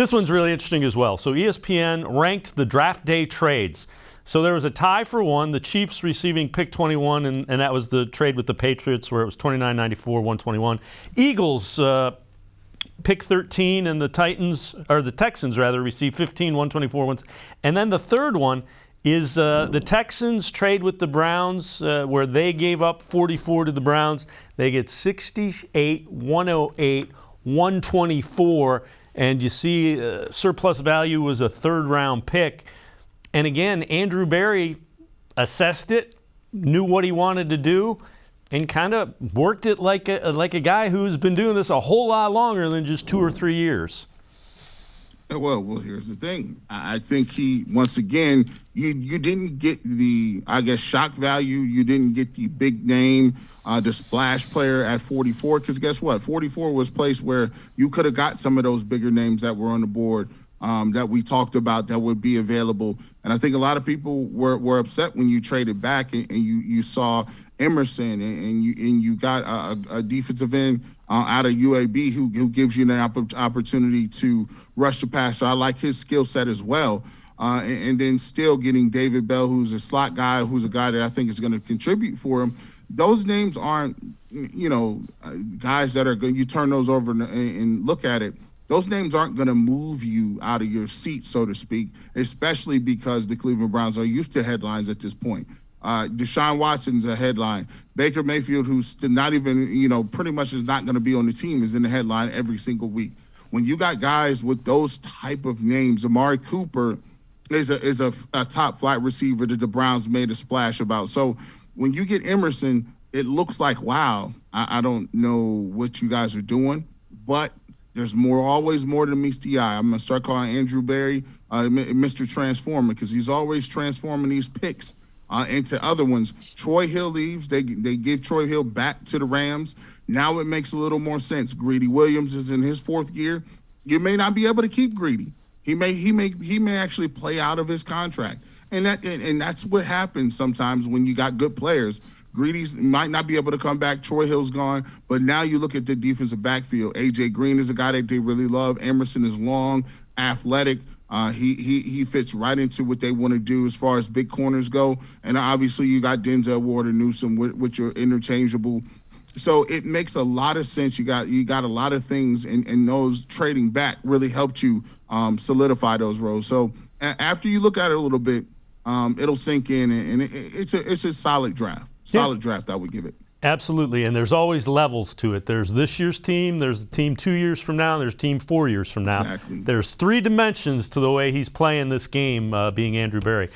This one's really interesting as well. So ESPN ranked the draft day trades. So there was a tie for one, the Chiefs receiving pick 21, and that was the trade with the Patriots where it was 29-94, 121. Eagles pick 13, and the Texans received 15, 124. And then the third one is the Texans trade with the Browns where they gave up 44 to the Browns. They get 68, 108, 124. And you see surplus value was a third-round pick. And again, Andrew Berry assessed it, knew what he wanted to do, and kind of worked it like a guy who's been doing this a whole lot longer than just 2 or 3 years. Well, here's the thing. I think once again, you didn't get the, shock value. You didn't get the big name, the splash player at 44, because guess what? 44 was a place where you could have got some of those bigger names that were on the board that we talked about that would be available. And I think a lot of people were upset when you traded back and you saw Emerson and you got a defensive end out of UAB who gives you an opportunity to rush the pass. So I like his skill set as well. And then still getting David Bell, who's a slot guy, who's a guy that I think is going to contribute for him. Those names aren't, guys that are going, you turn those over and look at it. Those names aren't going to move you out of your seat, so to speak, especially because the Cleveland Browns are used to headlines at this point. Deshaun Watson's a headline. Baker Mayfield, who's not even, pretty much is not going to be on the team, is in the headline every single week. When you got guys with those type of names, Amari Cooper is a top flight receiver that the Browns made a splash about. So when you get Emerson, it looks like, wow, I don't know what you guys are doing, but there's always more than meets the eye. I'm going to start calling Andrew Berry Mr. Transformer because he's always transforming these picks into other ones. Troy Hill leaves. They give Troy Hill back to the Rams. Now it makes a little more sense. Greedy Williams is in his fourth year. You may not be able to keep Greedy. He may actually play out of his contract. And that's what happens sometimes when you got good players. Greedy's might not be able to come back. Troy Hill's gone. But now you look at the defensive backfield. A.J. Green is a guy that they really love. Emerson is long, athletic. He fits right into what they want to do as far as big corners go. And obviously you got Denzel Ward and Newsome, which are interchangeable. So it makes a lot of sense. You got a lot of things, and those trading back really helped you solidify those roles. So after you look at it a little bit, it'll sink in, and it's a solid draft. Solid draft, I would give it. Absolutely, and there's always levels to it. There's this year's team, there's the team 2 years from now, and there's team 4 years from now. Exactly. There's 3 dimensions to the way he's playing this game, being Andrew Berry.